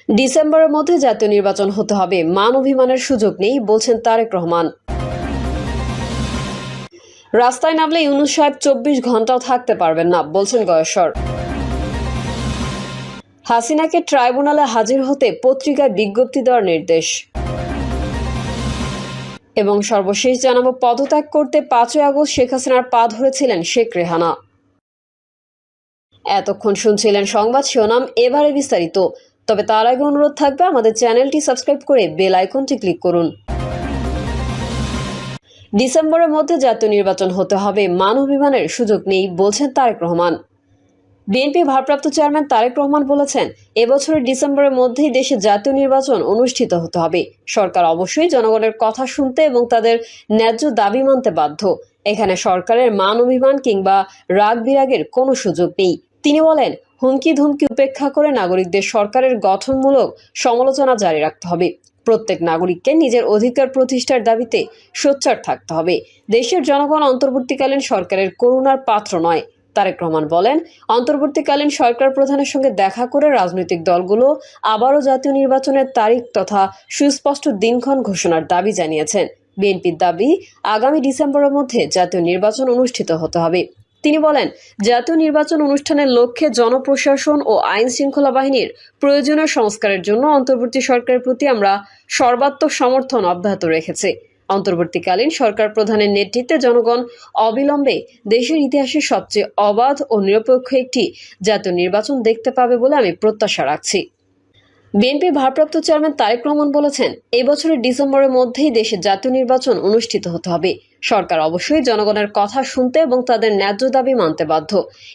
ডিসেম্বরের মধ্যে জাতীয় নির্বাচন হতে হবে, মান অভিমানের সুযোগ নেই বলছেন তারেক রহমান। রাস্তায় নামলে ইউনূস সাহেব 24 ঘন্টাও থাকতে পারবেন না বলছেন গয়েশ্বর। হাসিনাকে ট্রাইব্যুনালে হাজির হতে পত্রিকায় বিজ্ঞপ্তি দেওয়ার নির্দেশ। এবং সর্বশেষ জানাবো, পদত্যাগ করতে 5ই আগস্ট শেখ হাসিনার পা ধরেছিলেন শেখ রেহানা। এতক্ষণ শুনছিলেন সংবাদ শিরোনাম, এবারে বিস্তারিত। তবে তার আগে অনুরোধ থাকবে আমাদের চ্যানেলটি সাবস্ক্রাইব করে বেল আইকনটি ক্লিক করুন। ডিসেম্বরের মধ্যে জাতীয় নির্বাচন হতে হবে, মান অভিমানের সুযোগ নেই বলছেন তারেক রহমান। বিএনপি ভারপ্রাপ্ত চেয়ারম্যান তারেক রহমান বলেছেন, এবছরের ডিসেম্বরের মধ্যেই দেশে জাতীয় নির্বাচন অনুষ্ঠিত হতে হবে। সরকার অবশ্যই জনগণের কথা শুনতে এবং তাদের ন্যায্য দাবি মানতে বাধ্য। এখানে সরকারের মান অভিমান কিংবা রাগ বিরাগের কোনো সুযোগ নেই। তিনি বলেন, হুমকি ধুমকি উপেক্ষা করে নাগরিকদের সরকারের গঠনমূলক সমালোচনা জারি রাখতে হবে। প্রত্যেক নাগরিককে নিজের অধিকার প্রতিষ্ঠার দাবিতে সোচ্চার থাকতে হবে। দেশের জনগণ অন্তর্বর্তীকালীন সরকারের করুণার পাত্র নয়। তারেক রহমান বলেন, অন্তর্বর্তীকালীন সরকার প্রধানের সঙ্গে দেখা করে রাজনৈতিক দলগুলো আবারও জাতীয় নির্বাচনের তারিখ তথা সুস্পষ্ট দিনক্ষণ ঘোষণার দাবি জানিয়েছেন। বিএনপির দাবি, আগামী ডিসেম্বরের মধ্যে জাতীয় নির্বাচন অনুষ্ঠিত হতে হবে। তিনি বলেন, জাতীয় নির্বাচন অনুষ্ঠানের লক্ষ্যে জনপ্রশাসন ও আইন শৃঙ্খলা বাহিনীর প্রয়োজনীয় সংস্কারের জন্য অন্তর্বর্তী সরকারের প্রতি আমরা সর্বাত্মক সমর্থন অব্যাহত রেখেছে। অন্তর্বর্তীকালীন সরকার প্রধানের নেতৃত্বে জনগণ অবিলম্বে দেশের ইতিহাসে সবচেয়ে অবাধ ও নিরপেক্ষ একটি জাতীয় নির্বাচন দেখতে পাবে বলে আমি প্রত্যাশা রাখছি। বিএনপির ভারপ্রাপ্ত চেয়ারম্যান তারেক রহমান বলেছেন, এই বছরের ডিসেম্বরের মধ্যেই দেশে জাতীয় নির্বাচন অনুষ্ঠিত হতে হবে। সরকার অবশ্যই জনগণের কথা শুনতে এবং তাদের ন্যায্য দাবি মানতে বাধ্য।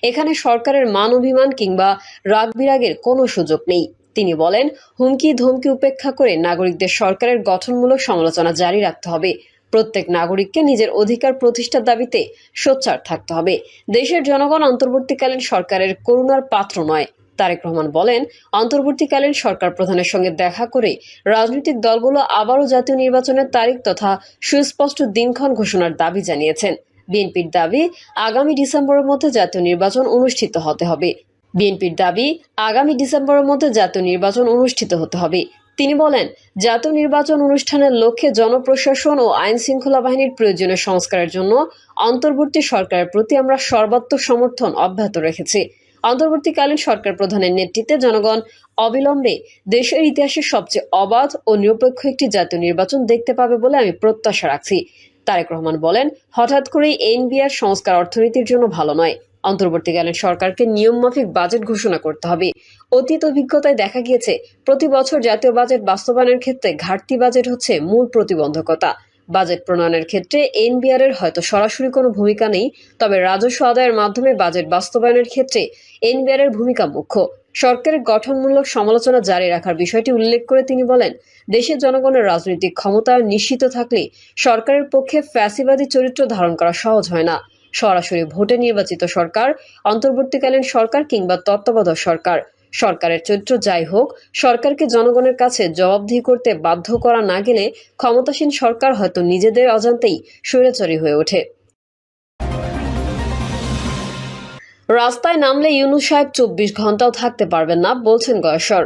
এখানে সরকারের মান অভিমান কিংবা রাগ বিরাগের কোনো সুযোগ নেই। তিনি বলেন, হুমকি ধমকি উপেক্ষা করে নাগরিকদের সরকারের গঠনমূলক সমালোচনা জারি রাখতে হবে। প্রত্যেক নাগরিককে নিজের অধিকার প্রতিষ্ঠার দাবিতে সোচ্চার থাকতে হবে। দেশের জনগণ অন্তর্বর্তীকালীন সরকারের করুণার পাত্র নয়। তারেক রহমান বলেন, অন্তর্বর্তীকালীন সরকার প্রধানের সঙ্গে দেখা করে রাজনৈতিক দলগুলো আবারও জাতীয় নির্বাচনের তারিখ তথা সুস্পষ্ট দিনক্ষণ ঘোষণার দাবি জানিয়েছেন। বিএনপির দাবি, আগামী ডিসেম্বরের মধ্যে জাতীয় নির্বাচন অনুষ্ঠিত হতে হবে। তিনি বলেন, জাতীয় নির্বাচন অনুষ্ঠানের লক্ষ্যে জনপ্রশাসন ও আইন শৃঙ্খলা বাহিনীর প্রয়োজনীয় সংস্কারের জন্য অন্তর্বর্তী সরকারের প্রতি আমরা সর্বাত্মক সমর্থন অব্যাহত রেখেছি। অন্তর্বর্তীকালীন সরকার প্রধানের নেতৃত্বে জনগণ অবিলম্বে দেশের ইতিহাসে সবচেয়ে অবাধ ও নিরপেক্ষ একটি জাতীয় নির্বাচন দেখতে পাবে বলে আমি প্রত্যাশা রাখছি। তারেক রহমান বলেন, হঠাৎ করেই এনবিআর সংস্কার অর্থনীতির জন্য ভালো নয়। অন্তর্বর্তীকালীন সরকারকে নিয়মমাফিক বাজেট ঘোষণা করতে হবে। অতীত অভিজ্ঞতায় দেখা গিয়েছে, প্রতি বছর জাতীয় বাজেট বাস্তবায়নের ক্ষেত্রে ঘাটতি বাজেট হচ্ছে মূল প্রতিবন্ধকতা। বাজেট প্রণয়নের ক্ষেত্রে এনবিআর এর হয়তো সরাসরি কোনো ভূমিকা নেই, তবে রাজস্ব আদায়ের মাধ্যমে বাজেট বাস্তবায়নের ক্ষেত্রে এনবিআর এর ভূমিকা মুখ্য। সরকারের গঠনমূলক সমালোচনা জারি রাখার বিষয়টি উল্লেখ করে তিনি বলেন, দেশের জনগণের রাজনৈতিক ক্ষমতায়ন নিশ্চিত থাকলে সরকারের পক্ষে ফ্যাসিবাদী চরিত্র ধারণ করা সহজ হয় না। সরাসরি ভোটে নির্বাচিত সরকার, অন্তর্বর্তীকালীন সরকার কিংবা তত্ত্বাবধায়ক সরকার, সরকারের চরিত্র যাই হোক, সরকারকে জনগণের কাছে জবাবদিহি করতে বাধ্য করা না গেলে ক্ষমতাসীন সরকার হয়তো নিজেদের অজান্তেই স্বৈরাচারী হয়ে ওঠে। রাস্তায় নামলে ইউনূস সাহেব 24 ঘন্টাও থাকতে পারবেন না বলছেন গয়েশ্বর।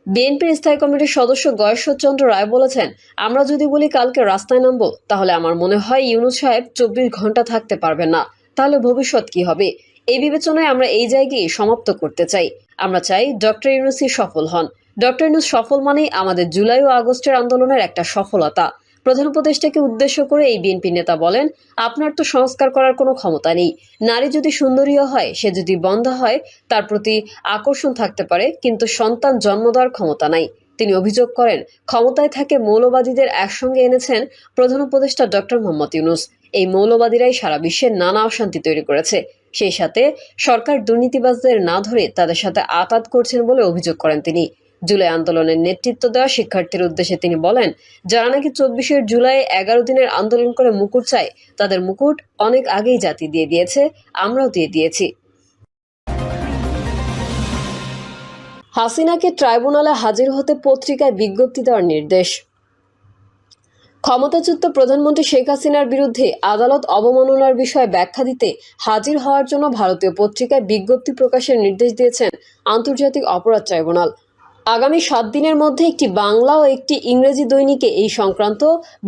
বিএনপির স্থায়ী কমিটির সদস্য গয়েশ্বর চন্দ্র রায় বলেছেন, আমরা যদি বলি কালকে রাস্তায় নামবো, তাহলে আমার মনে হয় ইউনূস সাহেব 24 ঘন্টা থাকতে পারবেন না। তাহলে ভবিষ্যৎ কি হবে? এই বিবেচনায় আমরা এই জায়গায় সমাপ্ত করতে চাই। আমরা চাই ডক্টর ইউনূসই সফল হন। ডক্টর ইউনূস সফল মানেই আমাদের জুলাই ও আগস্টের আন্দোলনের একটা সফলতা। প্রধান উপদেষ্টাকে উদ্দেশ্য করে এই বিএনপি নেতা বলেন, আপনার তো সংস্কার করার কোনো ক্ষমতা নেই। নারী যদি সুন্দরীও হয়, সে যদি বন্ধা হয়, তার প্রতি আকর্ষণ থাকতে পারে, কিন্তু সন্তান জন্ম দেওয়ার ক্ষমতা নাই। তিনি অভিযোগ করেন, ক্ষমতায় থাকে মৌলবাদীদের একসঙ্গে এনেছেন প্রধান উপদেষ্টা ডক্টর মোহাম্মদ ইউনূস। এই মৌলবাদীরাই সারা বিশ্বের নানা অশান্তি তৈরি করেছে। সেই সাথে সরকার দুর্নীতিবাজদের না ধরে তাদের সাথে আঁতাত করছেন বলে অভিযোগ করেন তিনি। জুলাই আন্দোলনের নেতৃত্ব দেওয়া শিক্ষার্থীর উদ্দেশ্যে তিনি বলেন, যারা নাকি 24 জুলাই 11 দিনের আন্দোলন করে মুকুট চায়, তাদের মুকুট অনেক আগেই জাতি দিয়ে দিয়েছে, আমরাও দিয়ে দিয়েছি। হাসিনাকে ট্রাইব্যুনালে হাজির হতে পত্রিকায় বিজ্ঞপ্তি দেওয়ার নির্দেশ। ক্ষমতাচ্যুত প্রধানমন্ত্রী শেখ হাসিনার বিরুদ্ধে আদালত অবমাননার বিষয়ে ব্যাখ্যা দিতে হাজির হওয়ার জন্য ভারতীয় পত্রিকায় বিজ্ঞপ্তি প্রকাশের নির্দেশ দিয়েছেন আন্তর্জাতিক অপরাধ ট্রাইব্যুনাল। আগামী 7 দিনের মধ্যে একটি বাংলা ও একটি ইংরেজি দৈনিকে এই সংক্রান্ত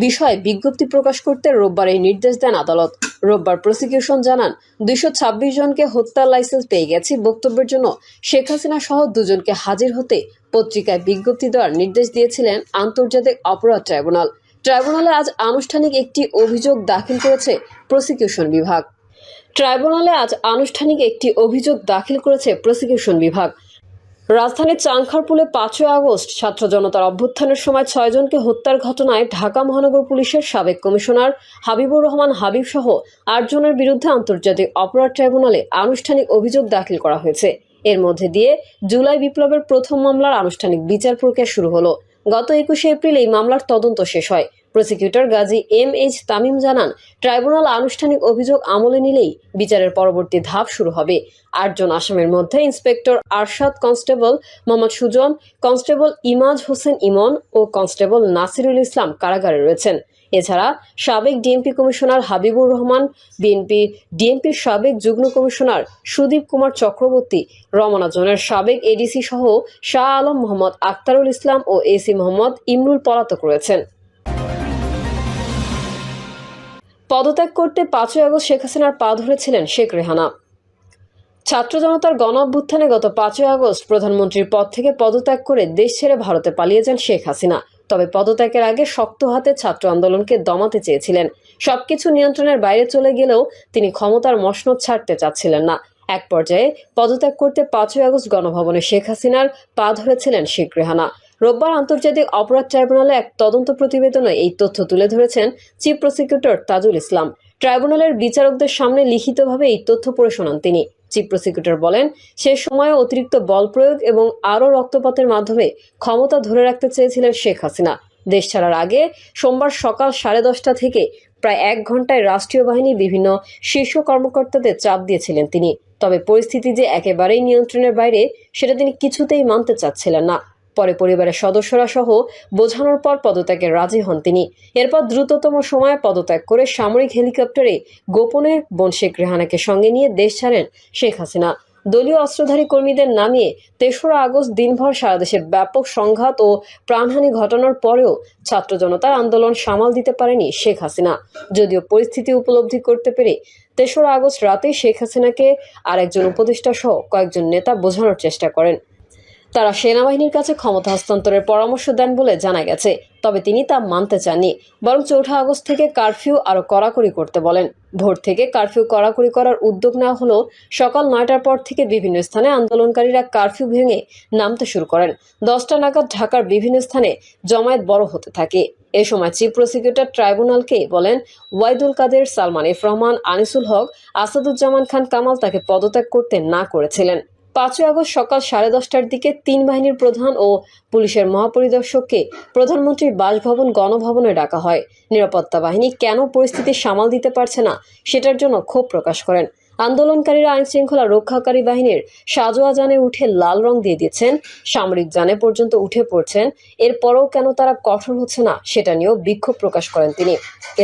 বিষয়ে বিজ্ঞপ্তি প্রকাশ করতে রোববার এই নির্দেশ দেন আদালত। রোববার প্রসিকিউশন জানান, 226 জনকে হত্যার লাইসেন্স পেয়ে গেছে বক্তব্যের জন্য শেখ হাসিনা সহ দুজনকে হাজির হতে পত্রিকায় বিজ্ঞপ্তি দেওয়ার নির্দেশ দিয়েছিলেন আন্তর্জাতিক অপরাধ ট্রাইব্যুনাল। ট্রাইব্যুনালে আজ আনুষ্ঠানিক একটি অভিযোগ দাখিল করেছে প্রসিকিউশন বিভাগ। রাজধানীর চাংখারপুলে 5 আগস্ট ছাত্র জনতার অভ্যুত্থানের সময় 6 জনকে হত্যার ঘটনায় ঢাকা মহানগর পুলিশের সাবেক কমিশনার হাবিবুর রহমান হাবিব সহ 8 জনের বিরুদ্ধে আন্তর্জাতিক অপরাধ ট্রাইব্যুনালে আনুষ্ঠানিক অভিযোগ দাখিল করা হয়েছে। এর মধ্যে দিয়ে জুলাই বিপ্লবের প্রথম মামলার আনুষ্ঠানিক বিচার প্রক্রিয়া শুরু হলো। গত 21 এপ্রিল এই মামলার তদন্ত শেষ হয়। প্রসিকিউটর গাজী এম.এইচ. তামিম জানান, ট্রাইব্যুনাল আনুষ্ঠানিক অভিযোগ আমলে নিলেই বিচারের পরবর্তী ধাপ শুরু হবে। 8 জন আসামির মধ্যে inspector Arshad, constable Mohammad Sujan, constable Imaj Hossain Emon ও কনস্টেবল নাসিরুল ইসলাম কারাগারে রয়েছেন। এছাড়া সাবেক ডিএমপি কমিশনার হাবিবুর রহমান, ডিএমপির সাবেক যুগ্ম কমিশনার সুদীপ কুমার চক্রবর্তী, রমনা জোনের সাবেক এডিসি সহ শাহ আলম, মোহাম্মদ আক্তারুল ইসলাম ও এসি মোহাম্মদ ইমরুল পলাতক রয়েছেন। পদত্যাগ করতে 5 আগস্ট শেখ হাসিনার পা ধরেছিলেন শেখ রেহানা। ছাত্র জনতার গণ অভ্যুত্থানে গত 5 আগস্ট প্রধানমন্ত্রীর পদ থেকে পদত্যাগ করে দেশ ছেড়ে ভারতে পালিয়ে যান শেখ হাসিনা। তবে পদত্যাগের আগে শক্ত হাতে ছাত্র আন্দোলনকে দমাতে চেয়েছিলেন। সবকিছু নিয়ন্ত্রণের বাইরে চলে গেলেও তিনি ক্ষমতার মসনদ ছাড়তে চাচ্ছিলেন না। এক পর্যায়ে পদত্যাগ করতে 5 আগস্ট গণভবনে শেখ হাসিনার পা ধরেছিলেন শেখ রেহানা। রোববার আন্তর্জাতিক অপরাধ ট্রাইব্যুনালে এক তদন্ত প্রতিবেদনে এই তথ্য তুলে ধরেছেন চিফ প্রসিকিউটর তাজুল ইসলাম। ট্রাইব্যুনালের বিচারকদের সামনে লিখিতভাবে এই তথ্য পড়ে শোনান তিনি। চিফ প্রসিকিউটর বলেন, সে সময়ে অতিরিক্ত বল প্রয়োগ এবং আরও রক্তপাতের মাধ্যমে ক্ষমতা ধরে রাখতে চেয়েছিলেন শেখ হাসিনা। দেশ ছাড়ার আগে সোমবার সকাল 10:30 থেকে প্রায় 1 ঘন্টায় রাষ্ট্রীয় বাহিনীর বিভিন্ন শীর্ষ কর্মকর্তাদের চাপ দিয়েছিলেন তিনি। তবে পরিস্থিতি যে একেবারেই নিয়ন্ত্রণের বাইরে সেটা তিনি কিছুতেই মানতে চাচ্ছিলেন না। পরে পরিবারের সদস্যরা সহ বোঝানোর পর পদত্যাগে রাজি হন তিনি। এরপর দ্রুততম সময়ে পদত্যাগ করে সামরিক হেলিকপ্টারে গোপনে বোন শেখ রেহানাকে সঙ্গে নিয়ে দেশ ছাড়েন শেখ হাসিনা। দলীয় অস্ত্রধারী কর্মীদের নামিয়ে 3রা আগস্ট দিনভর সারা দেশে ব্যাপক সংঘাত ও প্রাণহানি ঘটানোর পরেও ছাত্র জনতার আন্দোলন সামাল দিতে পারেনি শেখ হাসিনা। যদিও পরিস্থিতি উপলব্ধি করতে পেরে 3রা আগস্ট রাতেই শেখ হাসিনাকে আর একজন উপদেষ্টা সহ কয়েকজন নেতা বোঝানোর চেষ্টা করেন। তারা সেনাবাহিনীর কাছে ক্ষমতা হস্তান্তরের পরামর্শ দেন বলে জানা গেছে। তবে তিনি তা মানতে চাননি, বরং 4 আগস্ট থেকে কারফিউ আরও কড়াকড়ি করতে বলেন। ভোর থেকে কারফিউ কড়াকড়ি করার উদ্যোগ নেওয়া হলো। সকাল 9টার পর থেকে বিভিন্ন স্থানে আন্দোলনকারীরা কারফিউ ভেঙে নামতে শুরু করেন। 10টা নাগাদ ঢাকার বিভিন্ন স্থানে জমায়েত বড় হতে থাকে। এ সময় চিফ প্রসিকিউটর ট্রাইব্যুনালকে বলেন, ওয়াইদুল কাদের, সালমান এফ রহমান, আনিসুল হক, আসাদুজ্জামান খান কামাল তাকে পদত্যাগ করতে না করেছিলেন। 5 আগস্ট সকাল 10:30টার দিকে 3 বাহিনীর প্রধান ও পুলিশের মহাপরিদর্শককে প্রধানমন্ত্রীর বাসভবন গণভবনে ডাকা হয়। নিরাপত্তা বাহিনী কেন পরিস্থিতি সামাল দিতে পারছে না সেটার জন্য ক্ষোভ প্রকাশ করেন। আন্দোলনকারীরা আইন শৃঙ্খলা রক্ষাকারী বাহিনীর সাজোয়া যানে উঠে লাল রং দিয়ে দিচ্ছেন, সামরিক যানে পর্যন্ত উঠে পড়ছেন। এরপরও কেন তারা কঠোর হচ্ছে না সেটা নিয়েও বিক্ষোভ প্রকাশ করেন তিনি।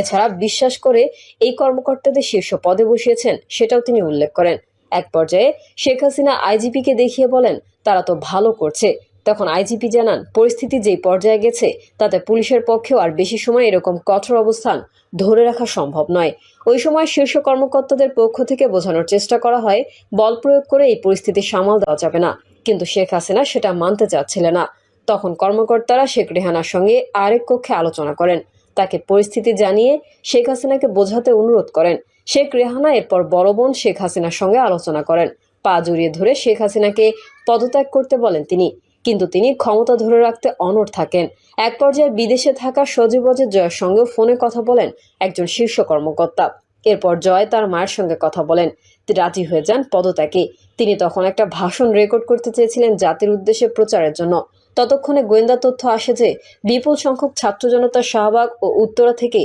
এছাড়া বিশ্বাস করে এই কর্মকর্তাদের শীর্ষ পদে বসিয়েছেন সেটাও তিনি উল্লেখ করেন। এক পর্যায়ে শেখ হাসিনা আইজিপিকে দেখিয়ে বলেন, তারা তো ভালো করছে। তখন আইজিপি জানান, পরিস্থিতি যেই পর্যায়ে গেছে তাতে পুলিশের পক্ষেও আর বেশি সময় এরকম কঠোর অবস্থান ধরে রাখা সম্ভব নয়। ওই সময় শীর্ষ কর্মকর্তাদের পক্ষ থেকে বোঝানোর চেষ্টা করা হয়, বল প্রয়োগ করে এই পরিস্থিতি সামাল দেওয়া যাবে না, কিন্তু শেখ হাসিনা সেটা মানতে চাচ্ছিলেন না। তখন কর্মকর্তারা শেখ রেহানার সঙ্গে আরেক কক্ষে আলোচনা করেন। তাকে পরিস্থিতি জানিয়ে শেখ হাসিনাকে বোঝাতে অনুরোধ করেন। শেখ রেহানা এরপর বড় বোন শেখ হাসিনার সঙ্গে আলোচনা করেন। পা জড়িয়ে ধরে শেখ হাসিনাকে পদত্যাগ করতে বলেন তিনি, কিন্তু তিনি ক্ষমতা ধরে রাখতে অনড় থাকেন। এক পর্যায়ে বিদেশে থাকা সজীব অজিত জয়ের সঙ্গে ফোনে কথা বলেন একজন শীর্ষ কর্মকর্তা। এরপর জয় তার মায়ের সঙ্গে কথা বলেন, রাজি হয়ে যান পদত্যাগে। তিনি তখন একটা ভাষণ রেকর্ড করতে চেয়েছিলেন জাতির উদ্দেশ্যে প্রচারের জন্য। ততক্ষণে গোয়েন্দা তথ্য আসে যে বিপুল সংখ্যক ছাত্র জনতা শাহবাগ ও উত্তরা থেকে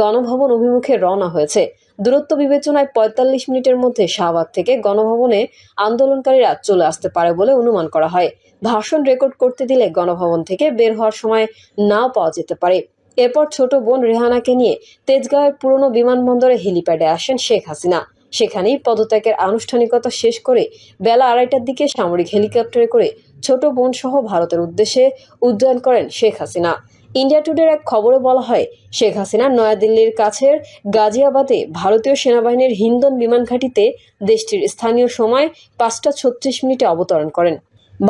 গণভবন অভিমুখে রওনা হয়েছে। দূরত্ব বিবেচনায় 45 মিনিটের মধ্যে শাহবাগ থেকে গণভবনে আন্দোলনকারীরা চলে আসতে পারে বলে অনুমান করা হয়। ভাষণ রেকর্ড করতে দিলে গণভবন থেকে বের হওয়ার সময় নাও পাওয়া যেতে পারে। এরপর ছোট বোন রেহানাকে নিয়ে তেজগাঁওয়ের পুরনো বিমানবন্দরে হেলিপ্যাডে আসেন শেখ হাসিনা। সেখানেই পদত্যাগের আনুষ্ঠানিকতা শেষ করে বেলা 2:30টার দিকে সামরিক হেলিকপ্টারে করে ছোট বোন সহ ভারতের উদ্দেশ্যে উড্ডয়ন করেন শেখ হাসিনা। ইন্ডিয়া টুডের এক খবরে বলা হয়, শেখ হাসিনা নয়াদিল্লির কাছের গাজিয়াবাদে ভারতীয় সেনাবাহিনীর হিন্দন বিমান ঘাঁটিতে দেশটির স্থানীয় সময় 5টা 36 অবতরণ করেন।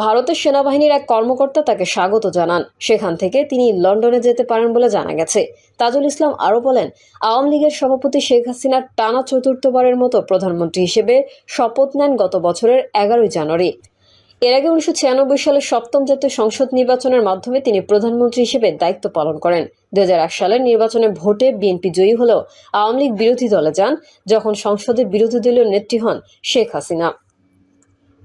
ভারতের সেনাবাহিনীর এক কর্মকর্তা তাকে স্বাগত জানান। সেখান থেকে তিনি লন্ডনে যেতে পারেন বলে জানা গেছে। তাজুল ইসলাম আরও বলেন, আওয়ামী লীগের সভাপতি শেখ হাসিনা টানা চতুর্থবারের মতো প্রধানমন্ত্রী হিসেবে শপথ নেন গত বছরের 11 জানুয়ারি। এর আগে 1996 সালের সপ্তম জাতীয় সংসদ নির্বাচনের মাধ্যমে তিনি প্রধানমন্ত্রী হিসেবে দায়িত্ব পালন করেন। 2001 সালের নির্বাচনে ভোটে বিএনপি জয়ী হলেও আওয়ামী লীগ বিরোধী দলে যান, যখন সংসদের বিরোধী দলীয় নেত্রী হন শেখ হাসিনা।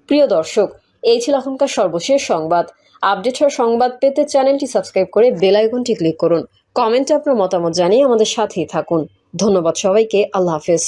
প্রিয় দর্শক, এই ছিল এখনকার সর্বশেষ সংবাদ। আপডেট হওয়ার সংবাদ পেতে চ্যানেলটি সাবস্ক্রাইব করে বেল আইকনটি ক্লিক করুন। কমেন্টে আপনার মতামত জানিয়ে আমাদের সাথেই থাকুন। ধন্যবাদ সবাইকে। আল্লাহ হাফেজ।